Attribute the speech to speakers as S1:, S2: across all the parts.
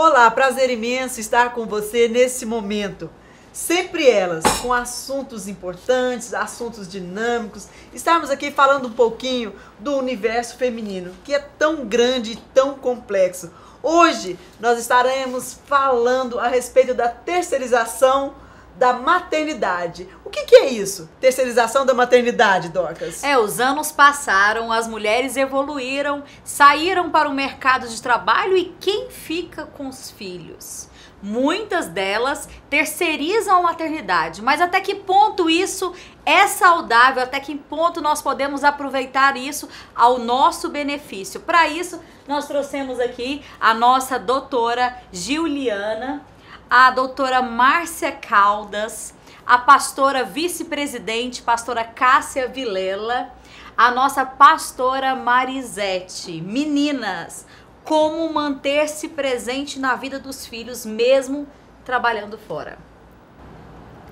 S1: Olá, prazer imenso estar com você nesse momento. Sempre elas, com assuntos importantes, assuntos dinâmicos. Estamos aqui falando um pouquinho do universo feminino, que é tão grande e tão complexo. Hoje nós estaremos falando a respeito da terceirização da maternidade. O que é isso? Terceirização da maternidade, Dorcas?
S2: Os anos passaram, as mulheres evoluíram, saíram para o mercado de trabalho e quem fica com os filhos? Muitas delas terceirizam a maternidade, mas até que ponto isso é saudável, até que ponto nós podemos aproveitar isso ao nosso benefício? Para isso, nós trouxemos aqui a nossa doutora Giuliana, a doutora Márcia Caldas, a pastora vice-presidente, pastora Cássia Vilela, a nossa pastora Marisete. Meninas, como manter-se presente na vida dos filhos, mesmo trabalhando fora?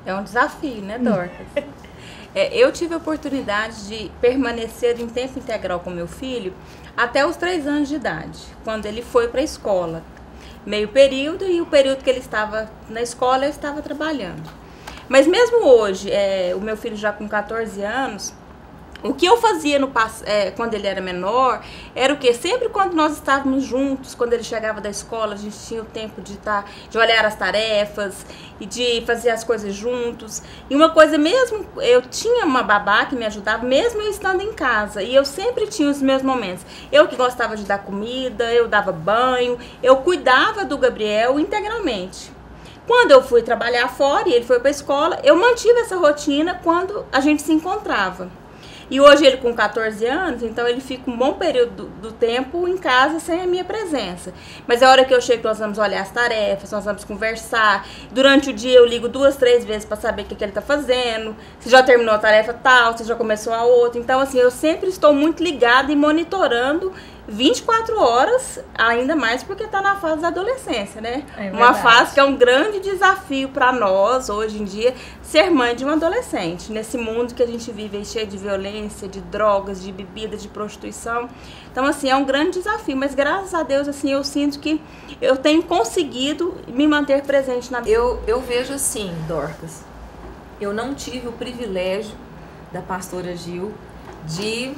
S3: É um desafio, né, Dorcas? Eu tive a oportunidade de permanecer em tempo integral com meu filho até os 3 anos de idade, quando ele foi para a escola. Meio período, e o período que ele estava na escola eu estava trabalhando. Mas mesmo hoje, o meu filho já com 14 anos, o que eu fazia quando ele era menor, era o quê? Sempre quando nós estávamos juntos, quando ele chegava da escola, a gente tinha o tempo de olhar as tarefas e de fazer as coisas juntos. E uma coisa mesmo, eu tinha uma babá que me ajudava, mesmo eu estando em casa, e eu sempre tinha os meus momentos. Eu que gostava de dar comida, eu dava banho, eu cuidava do Gabriel integralmente. Quando eu fui trabalhar fora e ele foi para a escola, eu mantive essa rotina quando a gente se encontrava. E hoje ele com 14 anos, então ele fica um bom período do tempo em casa sem a minha presença. Mas a hora que eu chego, nós vamos olhar as tarefas, nós vamos conversar. Durante o dia eu ligo 2, 3 vezes para saber o que ele está fazendo, se já terminou a tarefa tal, se já começou a outra. Então assim, eu sempre estou muito ligada e monitorando 24 horas, ainda mais porque está na fase da adolescência, né? Uma fase que é um grande desafio para nós, hoje em dia, ser mãe de um adolescente. Nesse mundo que a gente vive aí, cheio de violência, de drogas, de bebida, de prostituição. Então, assim, é um grande desafio. Mas, graças a Deus, assim, eu sinto que eu tenho conseguido me manter presente na vida.
S4: Eu vejo assim, Dorcas, eu não tive o privilégio da pastora Gil de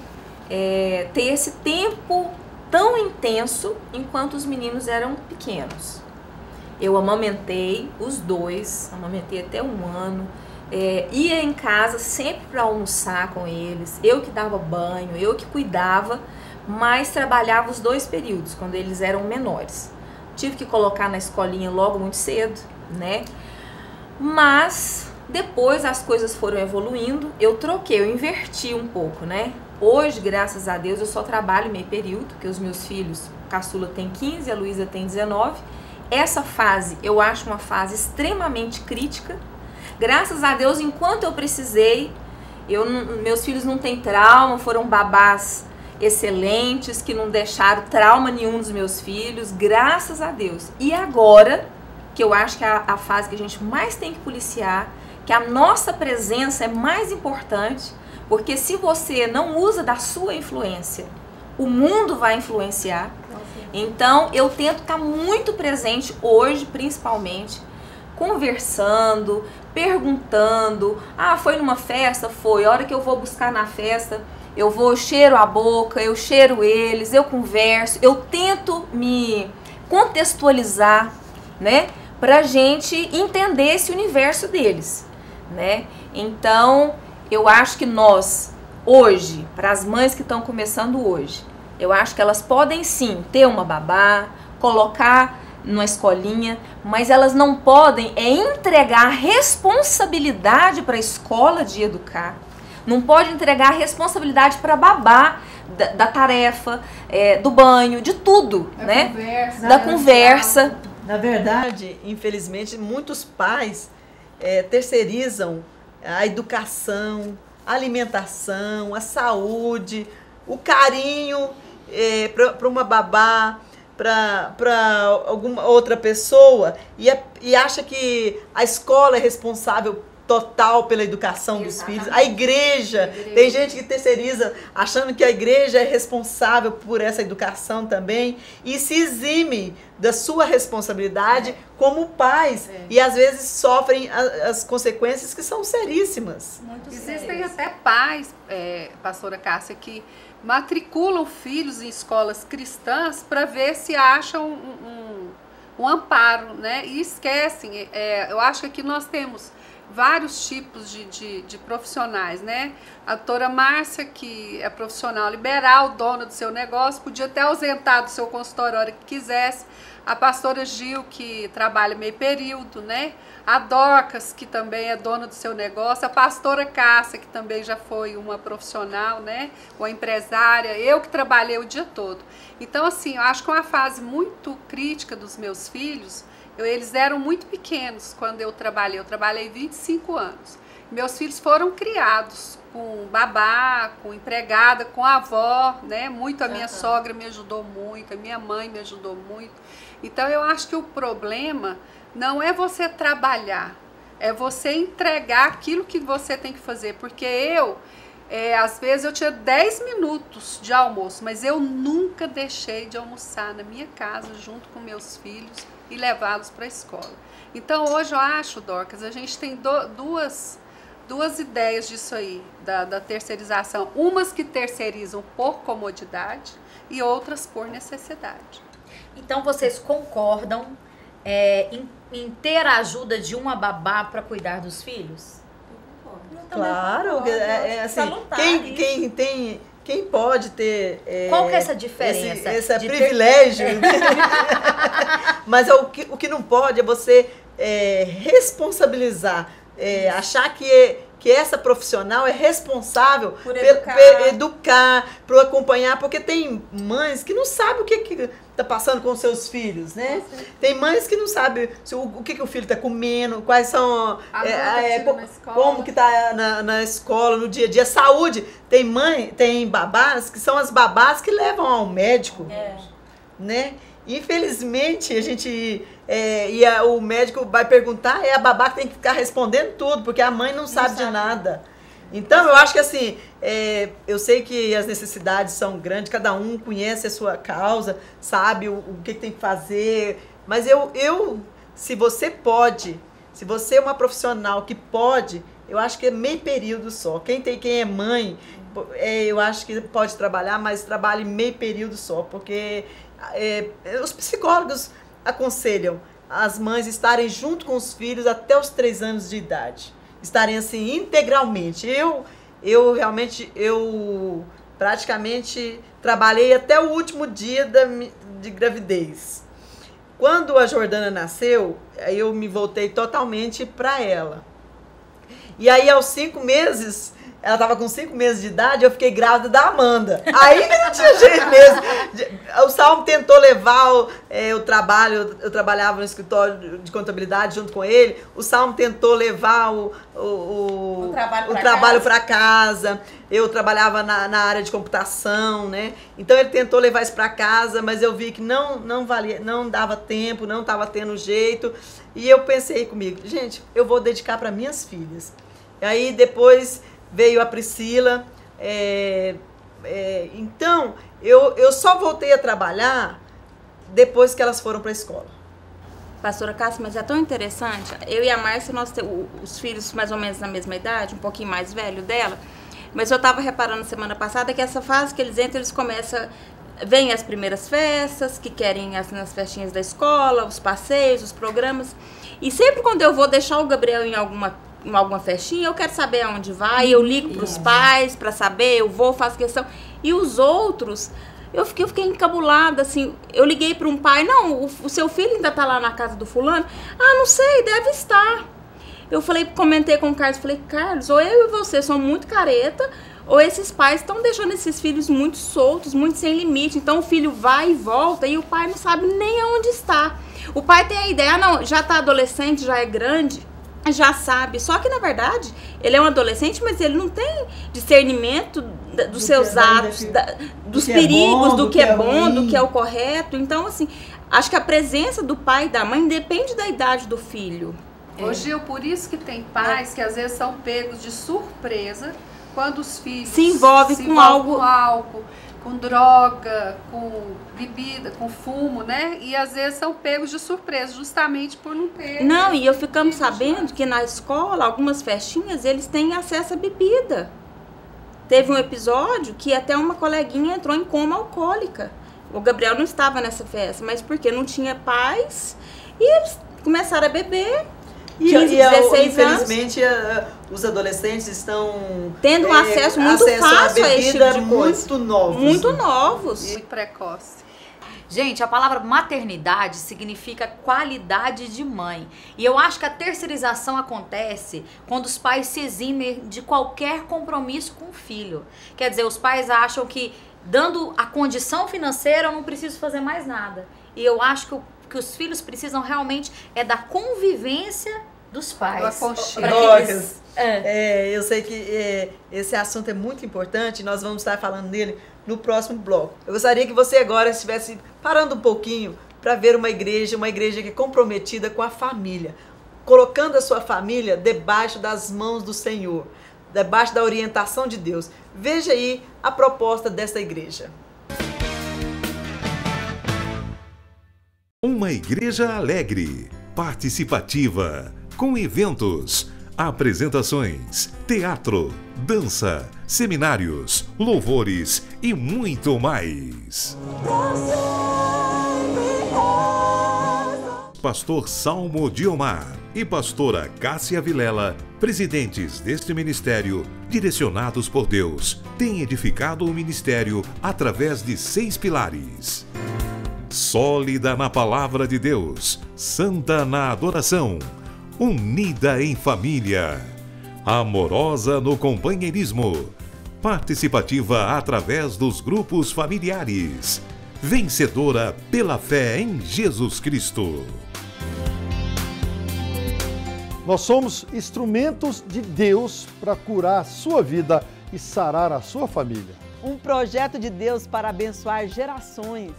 S4: ter esse tempo tão intenso enquanto os meninos eram pequenos. Eu amamentei os 2, amamentei até 1 ano, ia em casa sempre para almoçar com eles, eu que dava banho, eu que cuidava, mas trabalhava os 2 períodos, quando eles eram menores. Tive que colocar na escolinha logo muito cedo, né? Mas depois as coisas foram evoluindo, eu inverti um pouco, né? Hoje, graças a Deus, eu só trabalho meio período, porque os meus filhos, a caçula tem 15, a Luísa tem 19. Essa fase, eu acho uma fase extremamente crítica. Graças a Deus, enquanto eu precisei, meus filhos não têm trauma, foram babás excelentes, que não deixaram trauma nenhum dos meus filhos, graças a Deus. E agora, que eu acho que é a fase que a gente mais tem que policiar, que a nossa presença é mais importante, porque se você não usa da sua influência, o mundo vai influenciar. Então, eu tento estar muito presente hoje, principalmente, conversando, perguntando. Ah, foi numa festa? Foi. A hora que eu vou buscar na festa, eu cheiro a boca, eu cheiro eles, eu converso, eu tento me contextualizar, né? Pra gente entender esse universo deles, né? Então, eu acho que nós, hoje, para as mães que estão começando hoje, eu acho que elas podem sim ter uma babá, colocar numa escolinha, mas elas não podem entregar responsabilidade para a escola de educar. Não pode entregar responsabilidade para a babá da tarefa, do banho, de tudo, né? Da conversa.
S1: Na verdade, infelizmente, muitos pais terceirizam a educação, a alimentação, a saúde, o carinho para uma babá, para alguma outra pessoa, e acha que a escola é responsável total pela educação dos filhos. A igreja, tem gente que terceiriza achando que a igreja é responsável por essa educação também e se exime da sua responsabilidade como pais e às vezes sofrem as consequências que são seríssimas.
S5: Existem até pais, pastora Cássia, que matriculam filhos em escolas cristãs para ver se acham um amparo, né? E esquecem. Eu acho que aqui nós temos vários tipos de profissionais, né? A doutora Márcia, que é profissional liberal, dona do seu negócio, podia até ausentar do seu consultório a hora que quisesse. A pastora Gil, que trabalha meio período, né? A Dorcas, que também é dona do seu negócio. A pastora Cássia, que também já foi uma profissional, né? Uma empresária. Eu que trabalhei o dia todo. Então, assim, eu acho que uma fase muito crítica dos meus filhos, eles eram muito pequenos quando eu trabalhei 25 anos. Meus filhos foram criados com babá, com empregada, com avó, né? Muito a minha sogra me ajudou muito, a minha mãe me ajudou muito. Então eu acho que o problema não é você trabalhar, é você entregar aquilo que você tem que fazer. Porque às vezes eu tinha 10 minutos de almoço, mas eu nunca deixei de almoçar na minha casa junto com meus filhos e levá-los para a escola. Então hoje eu acho, Dorcas, a gente tem duas ideias disso aí, da terceirização. Umas que terceirizam por comodidade e outras por necessidade.
S2: Então vocês concordam em ter a ajuda de uma babá para cuidar dos filhos?
S1: Claro, assim, quem pode ter
S2: qual que é essa diferença?
S1: Esse privilégio. Mas o que não pode é você responsabilizar, achar que essa profissional é responsável por educar, por acompanhar, porque tem mães que não sabem o que está passando com seus filhos, né? Tem mães que não sabem o que o filho está comendo, quais são como que está na escola, no dia a dia, saúde. Tem babás que são as babás que levam ao médico, né? Infelizmente, a gente o médico vai perguntar, é a babá que tem que ficar respondendo tudo, porque a mãe não sabe de nada. Então, eu acho que assim, eu sei que as necessidades são grandes, cada um conhece a sua causa, sabe o que tem que fazer, mas se você é uma profissional que pode, eu acho que é meio período só. Quem é mãe, eu acho que pode trabalhar, mas trabalhe meio período só, porque os psicólogos aconselham as mães estarem junto com os filhos até os 3 anos de idade. Estarem assim, integralmente. Eu praticamente trabalhei até o último dia de gravidez. Quando a Jordana nasceu, eu me voltei totalmente para ela. E aí, aos 5 meses... Ela estava com 5 meses de idade, eu fiquei grávida da Amanda. Aí não tinha jeito mesmo. O Salmo tentou levar o trabalho, eu trabalhava no escritório de contabilidade junto com ele. O Salmo tentou levar o trabalho para casa. Eu trabalhava na área de computação, né? Então ele tentou levar isso para casa, mas eu vi que não valia, não dava tempo, não estava tendo jeito. E eu pensei comigo, gente, eu vou dedicar para minhas filhas. E aí depois veio a Priscila, então eu só voltei a trabalhar depois que elas foram para a escola.
S3: Pastora Cássia, mas é tão interessante, eu e a Márcia, nós temos os filhos mais ou menos na mesma idade, um pouquinho mais velho dela, mas eu estava reparando semana passada que essa fase que eles entram, eles começam, vêm as primeiras festas, que querem nas festinhas da escola, os passeios, os programas, e sempre quando eu vou deixar o Gabriel em alguma festinha, eu quero saber aonde vai, eu ligo para os pais para saber, eu vou, faço questão. E os outros, eu fiquei encabulada, assim, eu liguei para um pai, não, o seu filho ainda está lá na casa do fulano? Ah, não sei, deve estar. Eu comentei com o Carlos, falei, Carlos, ou eu e você somos muito careta, ou esses pais estão deixando esses filhos muito soltos, muito sem limite, então o filho vai e volta e o pai não sabe nem aonde está. O pai tem a ideia, não, já está adolescente, já é grande, já sabe, só que na verdade ele é um adolescente, mas ele não tem discernimento dos seus atos, dos perigos, do que é bom, do que é o correto. Então assim, acho que a presença do pai e da mãe depende da idade do filho.
S5: Hoje, por isso que tem pais que às vezes são pegos de surpresa quando os filhos
S3: se envolvem com
S5: álcool, com droga, com bebida, com fumo, né? E às vezes são pegos de surpresa, justamente por não ter...
S3: Não, e eu ficamos sabendo que na escola, algumas festinhas, eles têm acesso à bebida. Teve um episódio que até uma coleguinha entrou em coma alcoólica. O Gabriel não estava nessa festa, mas porque não tinha pais, e eles começaram a beber. 15, 16
S1: infelizmente, os adolescentes estão
S3: tendo um acesso muito fácil a esse tipo de coisa.
S1: Muito novos.
S3: Muito novos.
S5: Muito precoce.
S2: Gente, a palavra maternidade significa qualidade de mãe. E eu acho que a terceirização acontece quando os pais se eximem de qualquer compromisso com o filho. Quer dizer, os pais acham que, dando a condição financeira, eu não preciso fazer mais nada. E eu acho que os filhos precisam realmente da convivência dos pais.
S1: Dorcas, eu sei que esse assunto é muito importante, nós vamos estar falando dele no próximo bloco. Eu gostaria que você agora estivesse parando um pouquinho para ver uma igreja que é comprometida com a família, colocando a sua família debaixo das mãos do Senhor, debaixo da orientação de Deus. Veja aí a proposta dessa igreja.
S6: Uma igreja alegre, participativa, com eventos, apresentações, teatro, dança, seminários, louvores e muito mais. Pastor Salmo Diomar e pastora Cássia Vilela, presidentes deste ministério, direcionados por Deus, têm edificado o ministério através de 6 pilares. Sólida na palavra de Deus, santa na adoração, unida em família, amorosa no companheirismo, participativa através dos grupos familiares, vencedora pela fé em Jesus Cristo.
S7: Nós somos instrumentos de Deus para curar a sua vida e sarar a sua família.
S1: Um projeto de Deus para abençoar gerações.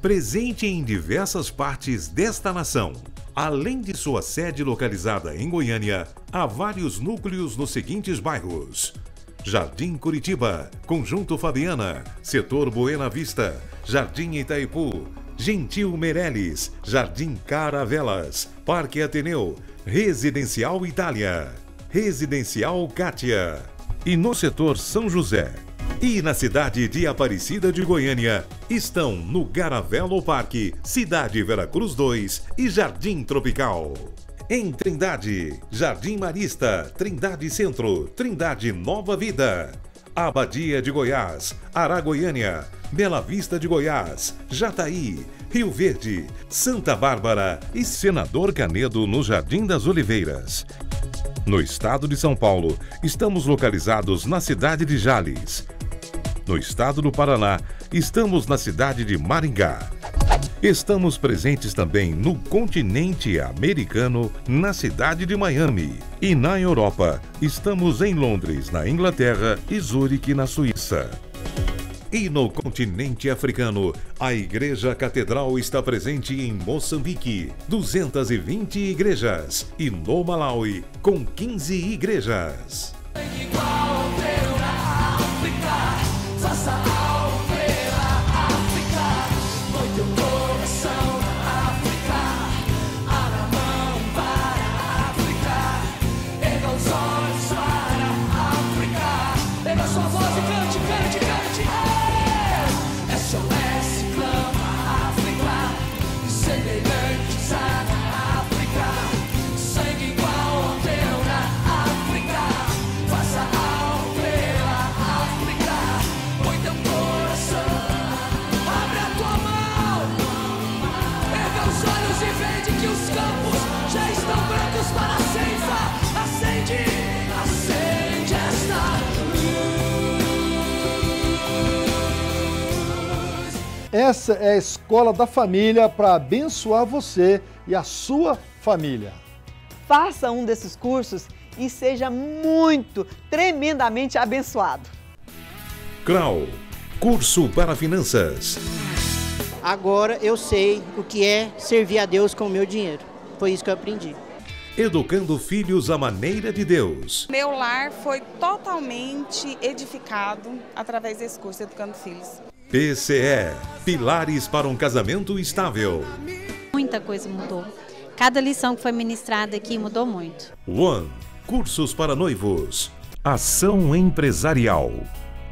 S6: Presente em diversas partes desta nação. Além de sua sede localizada em Goiânia, há vários núcleos nos seguintes bairros: Jardim Curitiba, Conjunto Fabiana, Setor Buena Vista, Jardim Itaipu, Gentil Meireles, Jardim Caravelas, Parque Ateneu, Residencial Itália, Residencial Cátia. E no setor São José. E na cidade de Aparecida de Goiânia, estão no Garavelo Parque, Cidade Veracruz 2 e Jardim Tropical. Em Trindade, Jardim Marista, Trindade Centro, Trindade Nova Vida. Abadia de Goiás, Aragoiânia, Bela Vista de Goiás, Jataí, Rio Verde, Santa Bárbara e Senador Canedo no Jardim das Oliveiras. No estado de São Paulo, estamos localizados na cidade de Jales. No estado do Paraná, estamos na cidade de Maringá. Estamos presentes também no continente americano, na cidade de Miami. E na Europa, estamos em Londres, na Inglaterra e Zurique, na Suíça. E no continente africano, a Igreja Catedral está presente em Moçambique, 220 igrejas. E no Malawi, com 15 igrejas.
S7: Essa é a escola da família para abençoar você e a sua família.
S1: Faça um desses cursos e seja tremendamente abençoado.
S6: CRAU, curso para finanças.
S8: Agora eu sei o que é servir a Deus com o meu dinheiro. Foi isso que eu aprendi.
S6: educando filhos à maneira de Deus.
S8: Meu lar foi totalmente edificado através desse curso, Educando Filhos.
S6: PCE, Pilares para um Casamento Estável.
S9: Muita coisa mudou. Cada lição que foi ministrada aqui mudou muito.
S6: One, cursos para noivos. Ação Empresarial.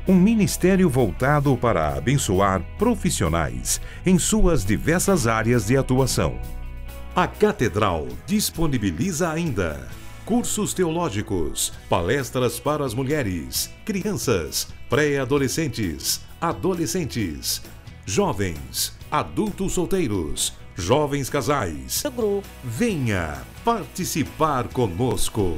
S6: Um ministério voltado para abençoar profissionais em suas diversas áreas de atuação. A Catedral disponibiliza ainda cursos teológicos, palestras para as mulheres, crianças, pré-adolescentes, adolescentes, jovens, adultos solteiros, jovens casais. Venha participar conosco.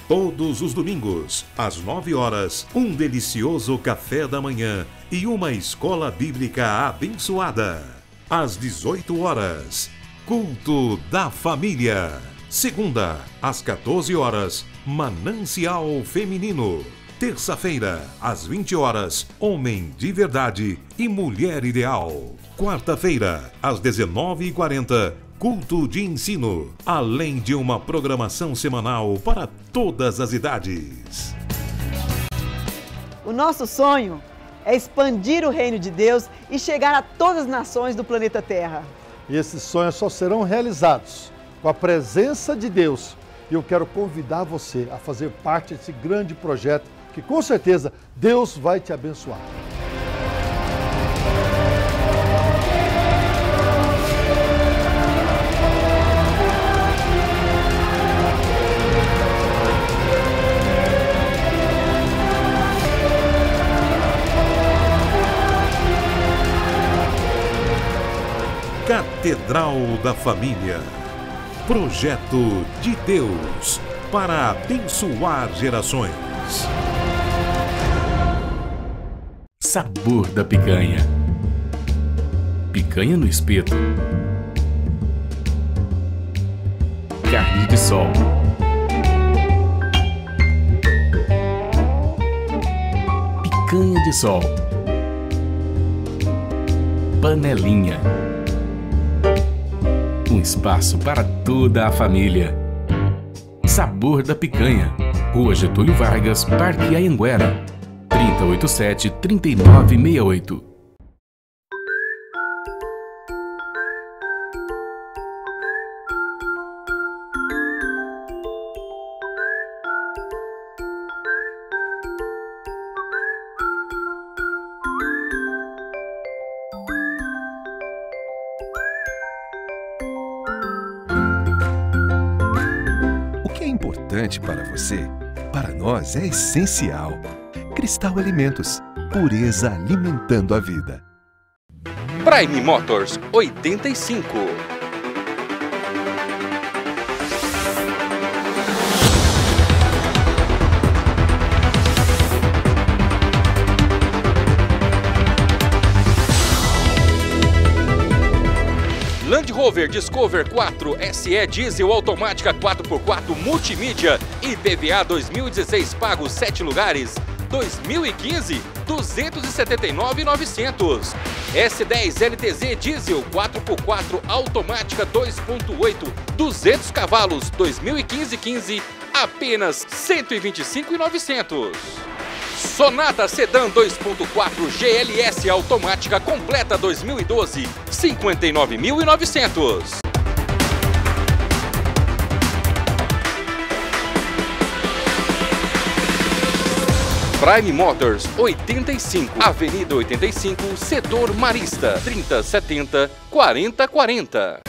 S6: Todos os domingos, às 9 horas, um delicioso café da manhã e uma escola bíblica abençoada. Às 18 horas, culto da família. Segunda, às 14 horas, Manancial Feminino. Terça-feira, às 20 horas, Homem de Verdade e Mulher Ideal. Quarta-feira, às 19h40, culto de ensino, além de uma programação semanal para todas as idades.
S1: O nosso sonho é expandir o reino de Deus e chegar a todas as nações do planeta Terra.
S7: E esses sonhos só serão realizados com a presença de Deus. E eu quero convidar você a fazer parte desse grande projeto que com certeza Deus vai te abençoar.
S6: Catedral da Família. Projeto de Deus para abençoar gerações.
S10: Sabor da picanha. Picanha no espeto. Carne de sol. Picanha de sol. Panelinha. Um espaço para toda a família. Sabor da Picanha. Rua Getúlio Vargas, Parque Anhanguera. 3087-3968.
S11: O que é importante para você, para nós é essencial. Cristal Alimentos, pureza alimentando a vida.
S12: Prime Motors 85. Land Rover Discover 4 SE Diesel automática 4x4 multimídia IPVA 2016 pago 7 lugares 2015 279.900. S10 LTZ Diesel 4x4 automática 2.8 200 cavalos 2015 apenas 125.900. Sonata Sedan 2.4 GLS automática completa 2012 59.900. Prime Motors 85, Avenida 85, Setor Marista, 3070-4040.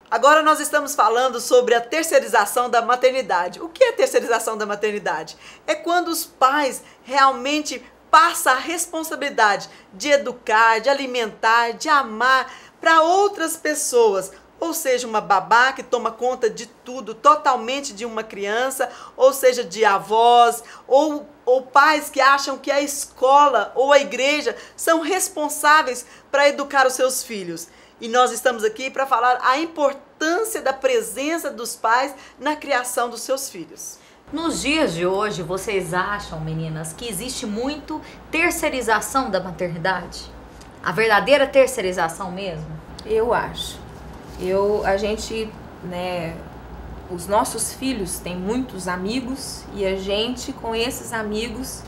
S1: Agora nós estamos falando sobre a terceirização da maternidade. O que é terceirização da maternidade? É quando os pais realmente passam a responsabilidade de educar, de alimentar, de amar para outras pessoas. Ou seja, uma babá que toma conta de tudo, totalmente de uma criança, ou seja, de avós, ou pais que acham que a escola ou a igreja são responsáveis para educar os seus filhos. E nós estamos aqui para falar a importância da presença dos pais na criação dos seus filhos.
S2: Nos dias de hoje, vocês acham, meninas, que existe muito terceirização da maternidade? A verdadeira terceirização mesmo?
S4: Eu acho. A gente, né, os nossos filhos têm muitos amigos e a gente, com esses amigos,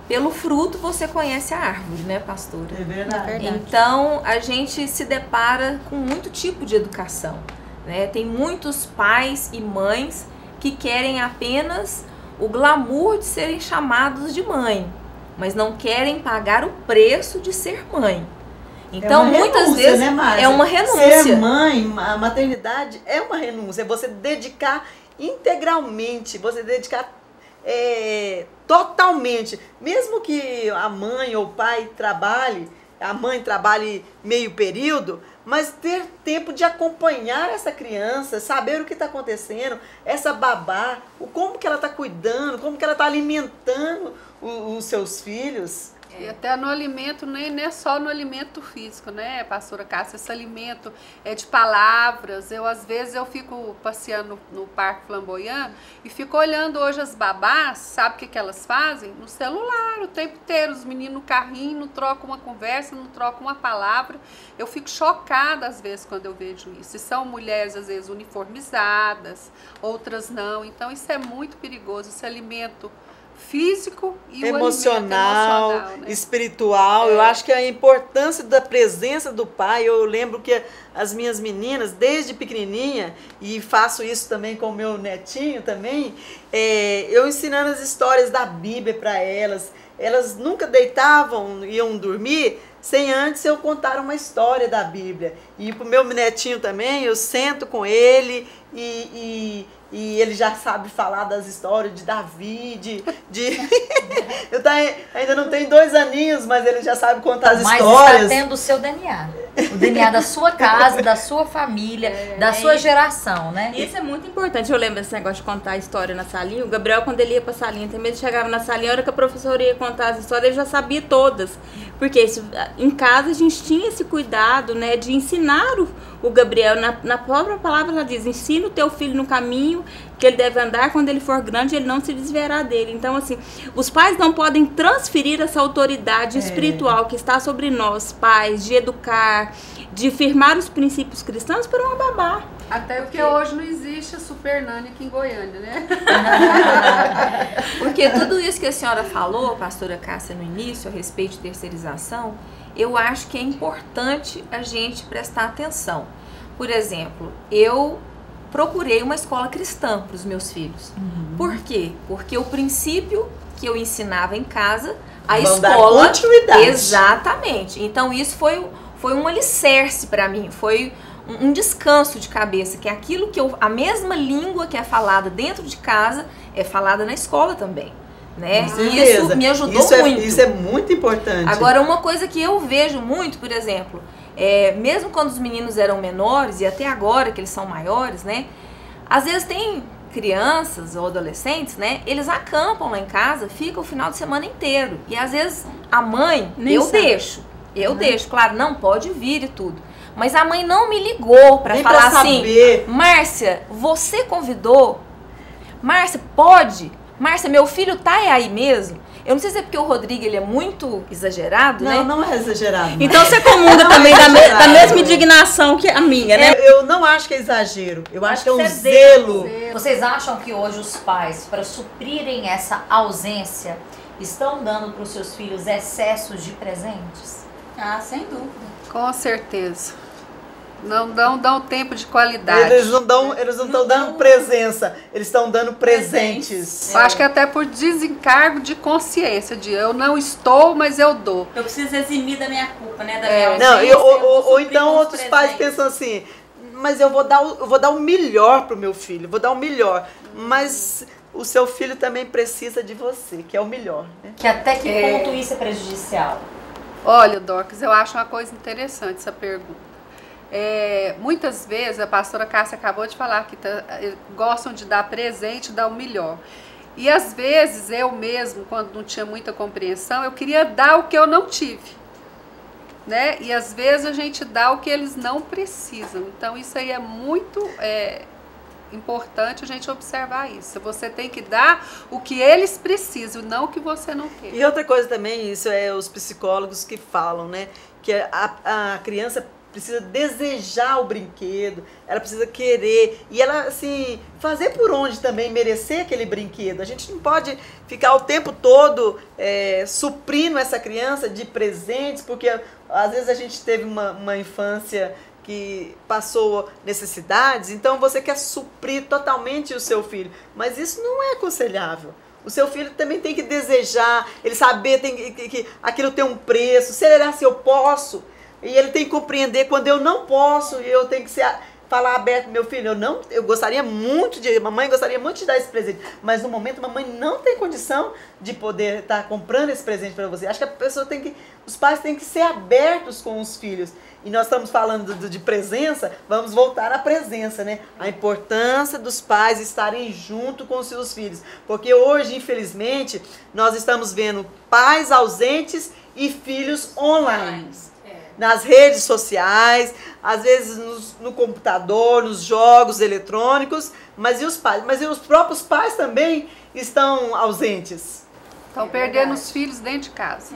S4: pelo fruto você conhece a árvore, né, pastora?
S1: É verdade.
S4: Então, a gente se depara com muito tipo de educação, né? Tem muitos pais e mães que querem apenas o glamour de serem chamados de mãe, mas não querem pagar o preço de ser mãe. Então, muitas vezes,
S1: né, Márcia?
S4: é uma renúncia.
S1: Ser mãe, a maternidade é uma renúncia. É você dedicar integralmente, você dedicar totalmente. Mesmo que a mãe ou o pai trabalhe, a mãe trabalhe meio período, mas ter tempo de acompanhar essa criança, saber o que está acontecendo, essa babá, como que ela está cuidando, como que ela está alimentando os seus filhos.
S5: E até no alimento, nem é só no alimento físico, né, pastora Cássia? Esse alimento é de palavras. Às vezes, eu fico passeando no Parque Flamboyant e fico olhando hoje as babás, sabe o que elas fazem? No celular, o tempo inteiro. Os meninos no carrinho, não trocam uma conversa, não trocam uma palavra. Eu fico chocada, às vezes, quando eu vejo isso. E são mulheres, às vezes, uniformizadas, outras não. Então, isso é muito perigoso, esse alimento físico e
S1: emocional,
S5: né?
S1: espiritual. Eu acho que a importância da presença do pai, eu lembro que as minhas meninas, desde pequenininha, e faço isso também com o meu netinho também, eu ensinando as histórias da Bíblia para elas. Elas nunca deitavam, iam dormir, sem antes eu contar uma história da Bíblia. E pro meu netinho também, eu sento com ele e ele já sabe falar das histórias de Davi, eu ainda não tenho 2 aninhos, mas ele já sabe contar as histórias.
S2: Mas está tendo o seu DNA. O DNA da sua casa, da sua família, da sua geração, né?
S3: Isso é muito importante. Eu lembro desse negócio de contar a história na salinha. O Gabriel, quando ele ia pra salinha, também ele chegava na salinha, a hora que a professora ia contar as histórias, ele já sabia todas. Porque em casa a gente tinha esse cuidado, né, de ensinar o Gabriel. Na própria palavra ela diz, ensina o teu filho no caminho que ele deve andar, quando ele for grande, ele não se desviará dele. Então, assim, os pais não podem transferir essa autoridade espiritual que está sobre nós, pais, de educar, de firmar os princípios cristãos para uma babá.
S5: Até porque hoje não existe a Super Nani aqui em Goiânia, né?
S4: Porque tudo isso que a senhora falou, pastora Cássia, no início, a respeito de terceirização, eu acho que é importante a gente prestar atenção. Por exemplo, eu procurei uma escola cristã para os meus filhos. Por quê? Porque o princípio que eu ensinava em casa, a escola...
S1: continuidade.
S4: Exatamente. Então, isso foi um alicerce para mim, foi um descanso de cabeça, que é aquilo que a mesma língua que é falada dentro de casa é falada na escola também, né? E isso me ajudou muito.
S1: Isso é muito importante.
S4: Agora, uma coisa que eu vejo muito, por exemplo, mesmo quando os meninos eram menores, e até agora que eles são maiores, né? Às vezes tem crianças ou adolescentes, né? Eles acampam lá em casa, ficam o final de semana inteiro. E às vezes a mãe, eu deixo, claro, não pode vir e tudo. Mas a mãe não me ligou pra falar assim, Márcia, você convidou? Márcia, pode? Márcia, meu filho tá aí mesmo? Eu não sei se é porque o Rodrigo ele é muito exagerado, né?
S1: Não é exagerado.
S3: Então você comunga também da mesma indignação que a minha, né?
S1: Eu não acho que é exagero. Eu acho que é um zelo.
S2: Vocês acham que hoje os pais, para suprirem essa ausência, estão dando para os seus filhos excessos de presentes?
S3: Ah, sem dúvida.
S5: Com certeza. Não dão tempo de qualidade.
S1: Eles não estão dando presença, eles estão dando presentes.
S5: Eu acho que até por desencargo de consciência, de eu não estou, mas eu dou.
S3: Eu preciso eximir da minha culpa, né? Da minha ausência,
S1: ou então outros pais pensam assim, mas eu vou dar o melhor pro meu filho, vou dar o melhor, mas o seu filho também precisa de você, que é o melhor, né?
S2: Que até que ponto isso é prejudicial?
S5: Olha, Dorcas, eu acho uma coisa interessante essa pergunta. Muitas vezes, a pastora Cássia acabou de falar que gostam de dar presente, dar o melhor. E às vezes, eu mesmo, quando não tinha muita compreensão, eu queria dar o que eu não tive, né? E às vezes a gente dá o que eles não precisam. Então isso aí é muito importante a gente observar isso. Você tem que dar o que eles precisam, não o que você não quer.
S1: E outra coisa também, isso é os psicólogos que falam, né? Que a criança precisa desejar o brinquedo, ela precisa querer e ela, assim, fazer por onde também merecer aquele brinquedo. A gente não pode ficar o tempo todo suprindo essa criança de presentes, porque às vezes a gente teve uma infância que passou necessidades, então você quer suprir totalmente o seu filho, mas isso não é aconselhável. O seu filho também tem que desejar, ele saber que aquilo tem um preço, será se eu posso? E ele tem que compreender quando eu não posso, e eu tenho que falar aberto, meu filho, eu gostaria muito mamãe gostaria muito de dar esse presente, mas no momento mamãe não tem condição de poder estar comprando esse presente para você. Acho que os pais têm que ser abertos com os filhos. E nós estamos falando de presença, vamos voltar à presença, né? A importância dos pais estarem junto com os seus filhos. Porque hoje, infelizmente, nós estamos vendo pais ausentes e filhos online. Nas redes sociais, às vezes no computador, nos jogos eletrônicos, mas e os pais? Mas e os próprios pais também estão ausentes.
S5: Estão perdendo os filhos dentro de casa.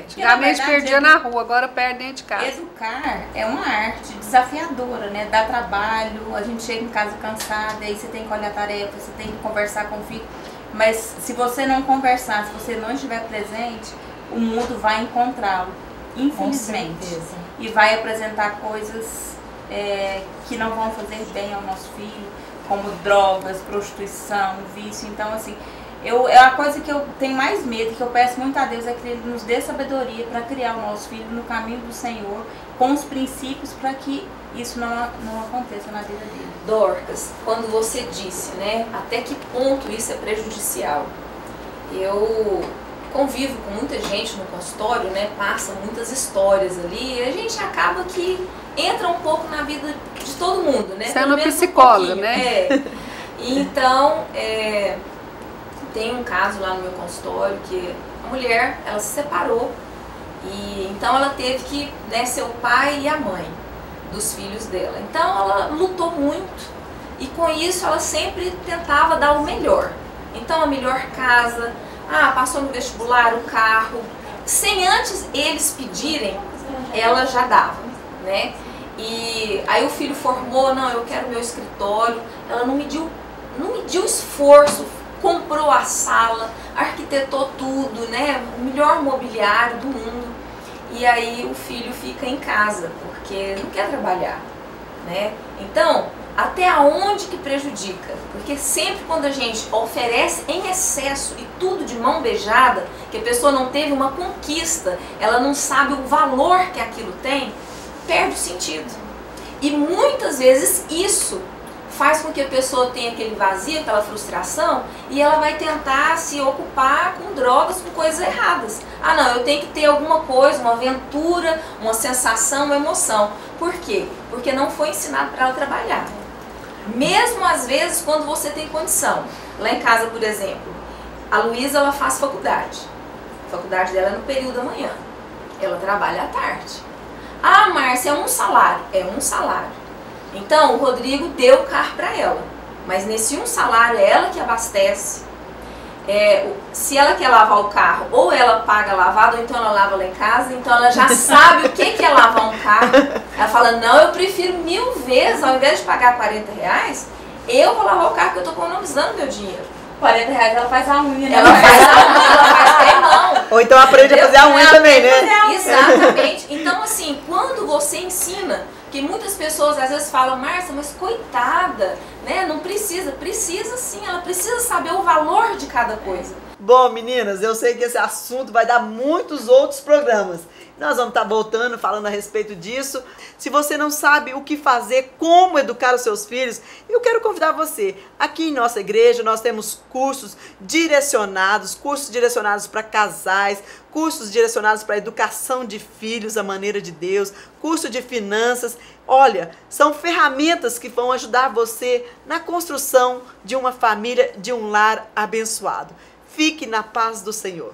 S5: Antigamente perdia na rua, agora perde dentro de casa.
S3: Educar é uma arte desafiadora, né? Dá trabalho, a gente chega em casa cansada, aí você tem que olhar a tarefa, você tem que conversar com o filho. Mas se você não conversar, se você não estiver presente, o mundo vai encontrá-lo, infelizmente. E vai apresentar coisas que não vão fazer bem ao nosso filho, como drogas, prostituição, vício. Então, assim, a coisa que eu tenho mais medo, que eu peço muito a Deus, é que Ele nos dê sabedoria para criar o nosso filho no caminho do Senhor, com os princípios, para que isso não aconteça na vida dele.
S4: Dorcas, quando você disse, né, até que ponto isso é prejudicial, eu convivo com muita gente no consultório, né, passa muitas histórias ali, e a gente acaba que entra um pouco na vida de todo mundo, né?
S5: Você é uma psicóloga, né?
S4: Então, tem um caso lá no meu consultório que a mulher, ela se separou e então ela teve que, né, ser o pai e a mãe dos filhos dela. Então ela lutou muito e com isso ela sempre tentava dar o melhor. Então a melhor casa, passou no vestibular, o carro, sem antes eles pedirem, ela já dava, né? E aí o filho formou, não, eu quero meu escritório, ela não mediu esforço, comprou a sala, arquitetou tudo, né? O melhor mobiliário do mundo. E aí o filho fica em casa, porque não quer trabalhar, né? Então, até aonde que prejudica? Porque sempre quando a gente oferece em excesso e tudo de mão beijada, que a pessoa não teve uma conquista, ela não sabe o valor que aquilo tem, perde o sentido. E muitas vezes isso faz com que a pessoa tenha aquele vazio, aquela frustração, e ela vai tentar se ocupar com drogas, com coisas erradas. Não, eu tenho que ter alguma coisa, uma aventura, uma sensação, uma emoção. Por quê? Porque não foi ensinado para ela trabalhar. Mesmo às vezes quando você tem condição. Lá em casa, por exemplo, a Luísa, ela faz faculdade. A faculdade dela é no período da manhã. Ela trabalha à tarde. Márcia, é um salário. É um salário. Então, o Rodrigo deu o carro para ela, mas nesse um salário é ela que abastece. Se ela quer lavar o carro, ou ela paga lavado, ou então ela lava lá em casa, então ela já sabe o que é lavar um carro. Ela fala, não, eu prefiro 1000 vezes, ao invés de pagar R$40, eu vou lavar o carro, porque eu estou economizando meu dinheiro.
S3: R$40 ela faz a unha, né?
S4: Ela faz a unha, ela faz cremão.
S1: Ou então aprende a fazer a unha também, né?
S4: Exatamente. Então, assim, quando você ensina, que muitas pessoas às vezes falam, Márcia, mas coitada, né? Não precisa. Precisa sim, ela precisa saber o valor de cada coisa.
S1: Bom, meninas, eu sei que esse assunto vai dar muitos outros programas. Nós vamos estar voltando, falando a respeito disso. Se você não sabe o que fazer, como educar os seus filhos, eu quero convidar você. Aqui em nossa igreja nós temos cursos direcionados para casais, cursos direcionados para a educação de filhos, a maneira de Deus, curso de finanças. Olha, são ferramentas que vão ajudar você na construção de uma família, de um lar abençoado. Fique na paz do Senhor.